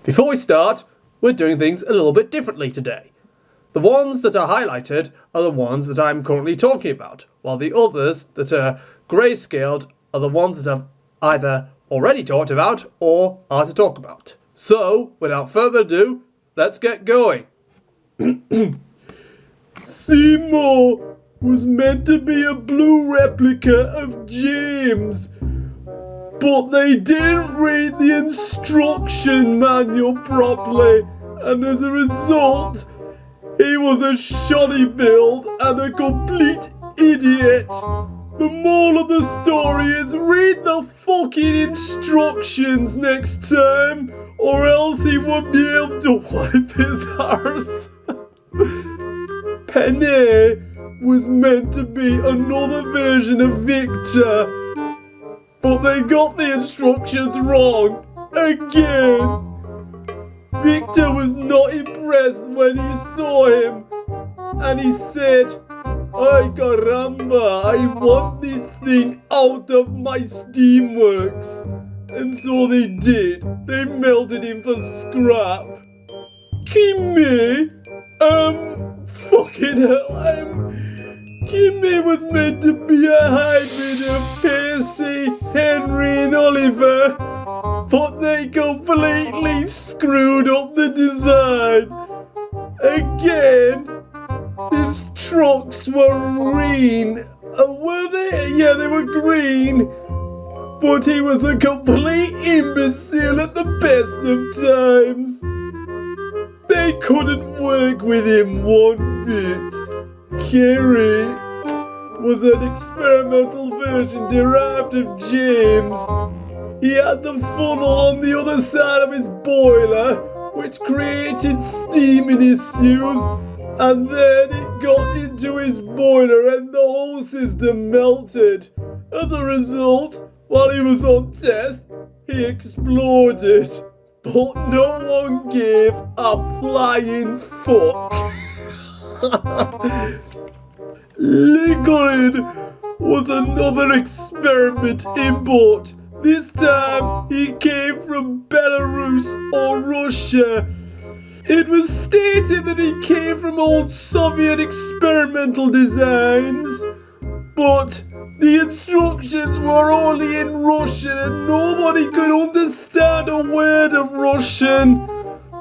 Before we start, we're doing things a little bit differently today. The ones that are highlighted are the ones that I'm currently talking about, while the others that are greyscaled are the ones that I've either already talked about or are to talk about. So, without further ado, let's get going. Seymour was meant to be a blue replica of James, but they didn't read the instruction manual properly, and as a result, he was a shoddy build and a complete idiot. The moral of the story is read the fucking instructions next time, or else he won't be able to wipe his arse. Penny was meant to be another version of Victor, but they got the instructions wrong again. Victor was not impressed when he saw him, and he said, "Ay caramba, I want this thing out of my steamworks." And so they did. They melted him for scrap. Kimmy, Kimmy was meant to be a hybrid of Percy, Henry, and Oliver, but they completely screwed up the design. Again, his trucks were green. Were they? Yeah, they were green. But he was a complete imbecile at the best of times. They couldn't work with him one bit. Kerry was an experimental version derived of James. He had the funnel on the other side of his boiler, which created steaming issues, and then it got into his boiler and the whole system melted. As a result, while he was on test, he exploded. But no one gave a flying fuck. Liquid was another experiment import. This time, he came from Belarus or Russia. It was stated that he came from old Soviet experimental designs, but the instructions were only in Russian and nobody could understand a word of Russian,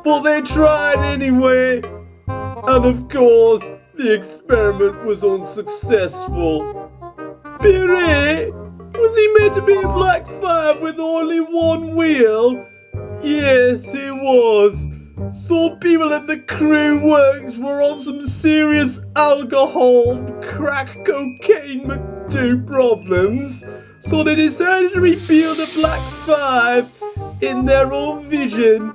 but they tried anyway. And of course, the experiment was unsuccessful. Billy, was he meant to be a Black 5 with only one wheel? Yes, he was. Some people at the crew works were on some serious alcohol, crack cocaine, McDo problems, so they decided to rebuild a Black 5 in their own vision.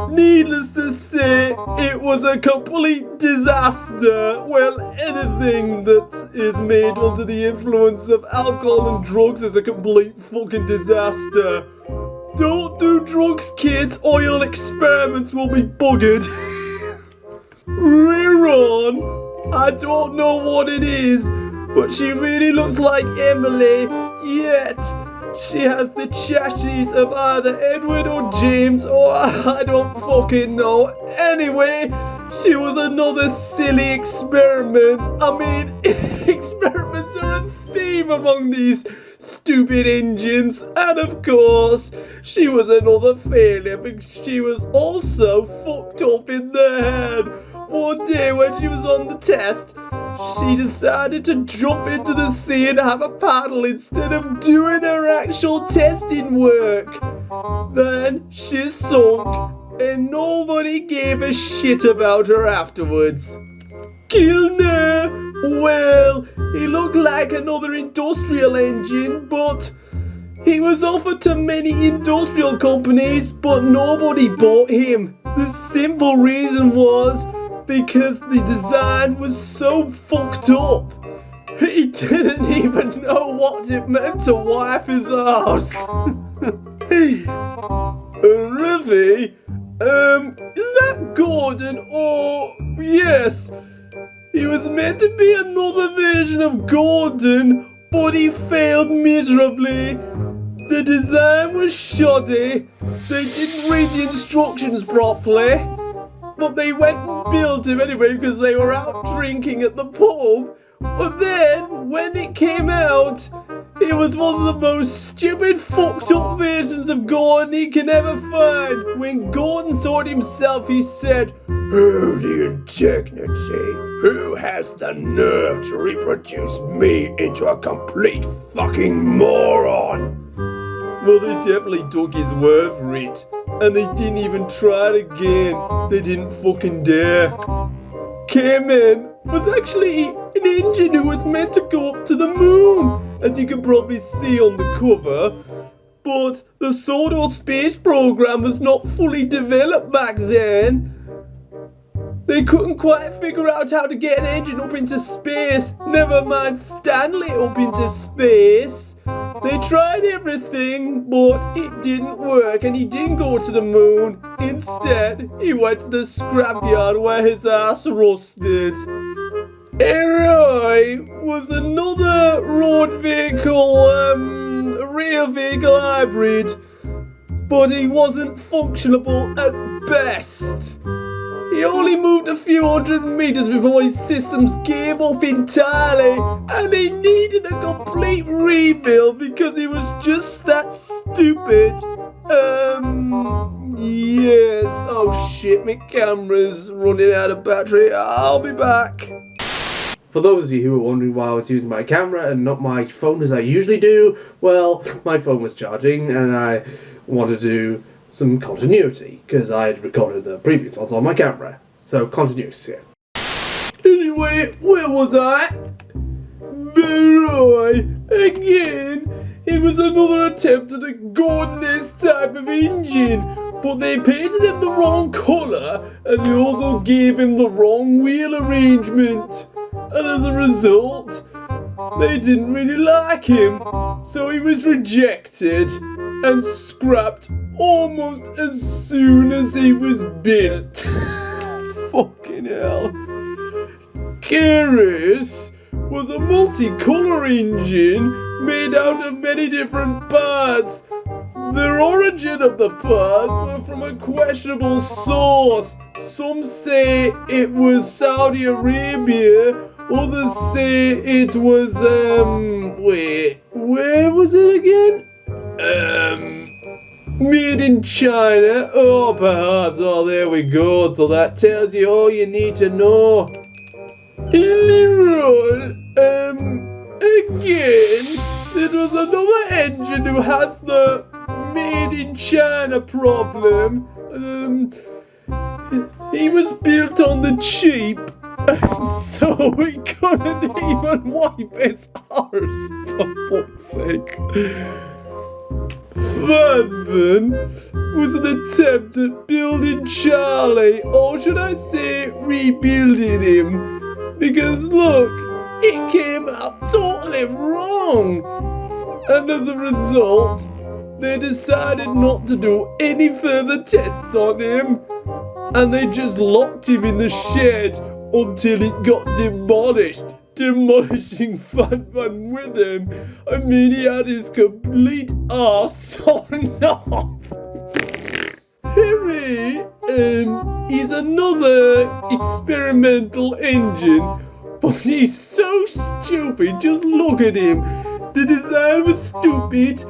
Needless to say, it was a complete disaster. Well, anything that is made under the influence of alcohol and drugs is a complete fucking disaster. Don't do drugs, kids, or your experiments will be buggered. Riron, I don't know what it is, but she really looks like Emily, yet she has the chassis of either Edward or James, or I don't fucking know. Anyway, she was another silly experiment. I mean, experiments are a theme among these stupid engines, and of course, she was another failure because she was also fucked up in the head. One day when she was on the test, she decided to jump into the sea and have a paddle instead of doing her actual testing work. Then she sunk, and nobody gave a shit about her afterwards. Kilner! Well, he looked like another industrial engine, but he was offered to many industrial companies, but nobody bought him. The simple reason was because the design was so fucked up. He didn't even know what it meant to wipe his arse. Ruthie? Is that Gordon or... Yes. He was meant to be another version of Gordon, but he failed miserably. The design was shoddy, they didn't read the instructions properly, but they went and built him anyway because they were out drinking at the pub. But then, when it came out, it was one of the most stupid, fucked up versions of Gordon he can ever find. When Gordon saw it himself, he said, "Who the indignity? Who has the nerve to reproduce me into a complete fucking moron?" Well, they definitely took his word for it. And they didn't even try it again. They didn't fucking dare. K-Man was actually an engine who was meant to go up to the moon, as you can probably see on the cover. But the Sawdust space program was not fully developed back then. They couldn't quite figure out how to get an engine up into space, never mind Stanley up into space. They tried everything, but it didn't work and he didn't go to the moon. Instead, he went to the scrapyard where his ass rusted. Roy was another road vehicle, rear vehicle hybrid, but he wasn't functionable at best. He only moved a few hundred meters before his systems gave up entirely, and he needed a complete rebuild because he was just that stupid. Yes. Oh shit, my camera's running out of battery. I'll be back. For those of you who are wondering why I was using my camera and not my phone as I usually do, well, my phone was charging and I wanted to do some continuity because I had recorded the previous ones on my camera. So continuity. Anyway, where was I? Roy again. It was another attempt at a Gordon-esque type of engine, but they painted him the wrong colour and they also gave him the wrong wheel arrangement. And as a result, they didn't really like him, so he was rejected and scrapped almost as soon as he was built. Fucking hell. Garrett was a multicolour engine made out of many different parts. The origin of the parts were from a questionable source. Some say it was Saudi Arabia, others say it was, wait, where was it again? Made in China. Oh, perhaps. Oh, there we go. So that tells you all you need to know. Leroy, again, this was another engine who has the made in China problem. He was built on the cheap, so he couldn't even wipe his arse, for fuck's sake. Vanvan was an attempt at building Charlie, or should I say rebuilding him, because look, it came out totally wrong, and as a result, they decided not to do any further tests on him, and they just locked him in the shed until it got demolished. Demolishing Vanvan with him. I mean, he had his complete arse torn off. Harry, is another experimental engine, but he's so stupid. Just look at him. The design was stupid.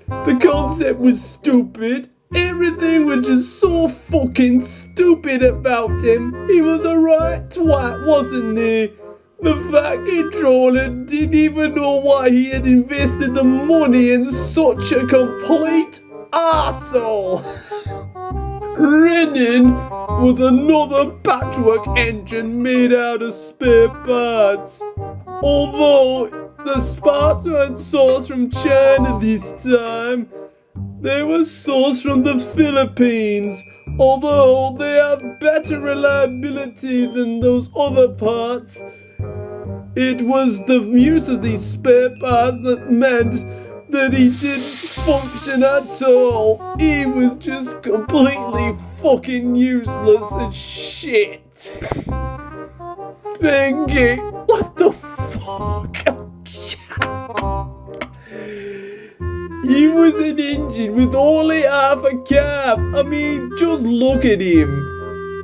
The concept was stupid. Everything was just so fucking stupid about him. He was a right twat, wasn't he? The Fat Controller didn't even know why he had invested the money in such a complete arsehole. Renin was another patchwork engine made out of spare parts. Although the parts weren't sourced from China this time, they were sourced from the Philippines, although they have better reliability than those other parts. It was the use of these spare parts that meant that he didn't function at all. He was just completely fucking useless as shit. Bengi, what the fuck? He was an engine with only half a cab. I mean, just look at him.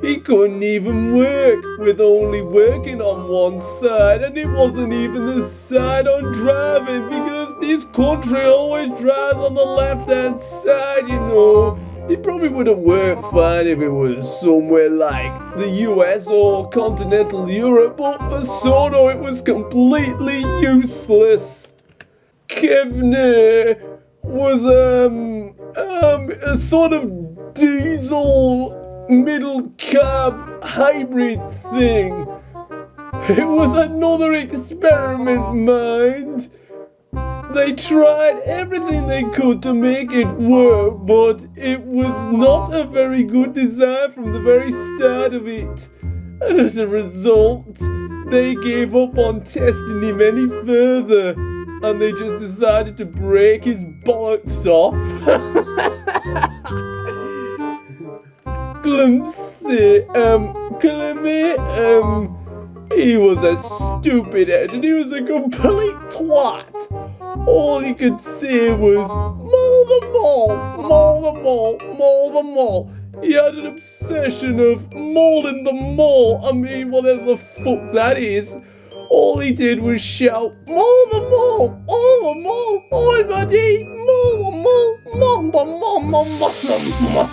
He couldn't even work with only working on one side, and it wasn't even the side on driving because this country always drives on the left-hand side, you know. It probably would have worked fine if it was somewhere like the US or continental Europe, but for Sono it was completely useless. Kevner was a sort of diesel middle cab hybrid thing. It was another experiment, mind. They tried everything they could to make it work, but it was not a very good design from the very start of it. And as a result, they gave up on testing him any further, and they just decided to break his bollocks off. He was a stupid head and he was a complete twat. All he could say was, mow the mall, mow the mall, mow the mall. He had an obsession of mauling the mall. I mean, whatever the fuck that is. All he did was shout, mow the mall, mow the mall, oi buddy, mow the mall, mow the mall.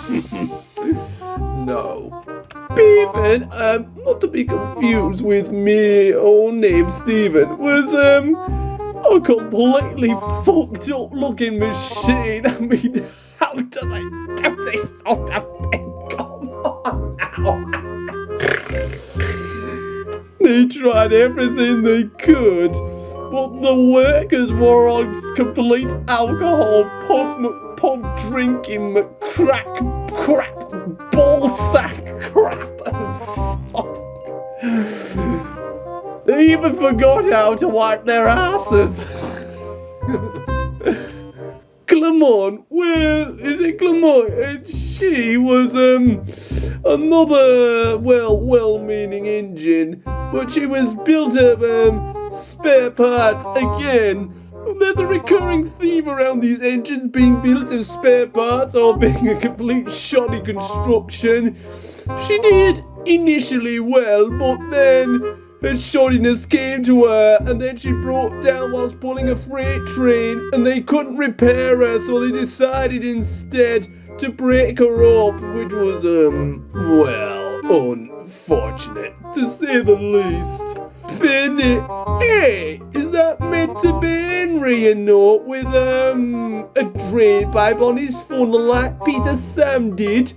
No. Bevan, not to be confused with me own name Stephen, was a completely fucked up looking machine. I mean, how do they do this sort of thing? Come on now. They tried everything they could, but the workers were on complete alcohol, pub drinking, crack, ballsack crap. They even forgot how to wipe their asses. Clement, she was another well-meaning engine, but she was built of spare parts again. There's a recurring theme around these engines being built of spare parts or being a complete shoddy construction. She did initially well, but then her shoddiness came to her, and then she broke down whilst pulling a freight train, and they couldn't repair her, so they decided instead to break her up, which was, unfortunate, to say the least. Benny, hey, is that meant to be Henry, you know, with, a drain pipe on his funnel like Peter Sam did?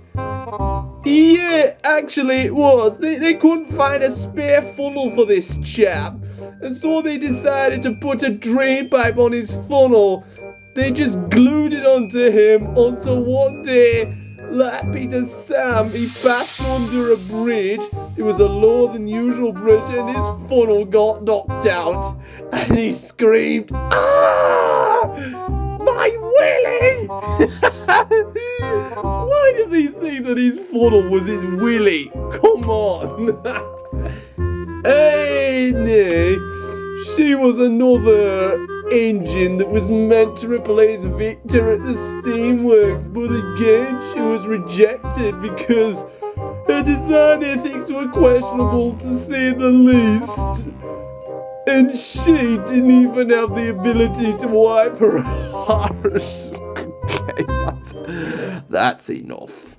Yeah, actually it was. They couldn't find a spare funnel for this chap, and so they decided to put a drain pipe on his funnel. They just glued it onto him until one day, like Peter Sam, he passed under a bridge. It was a lower than usual bridge, and his funnel got knocked out, and he screamed, "Ah! My willy!" Why did he think that his funnel was his willy? Come on. Hey, nay. She was another engine that was meant to replace Victor at the steamworks, but again she was rejected because her design ethics were questionable, to say the least. And she didn't even have the ability to wipe her arse. Okay, that's enough.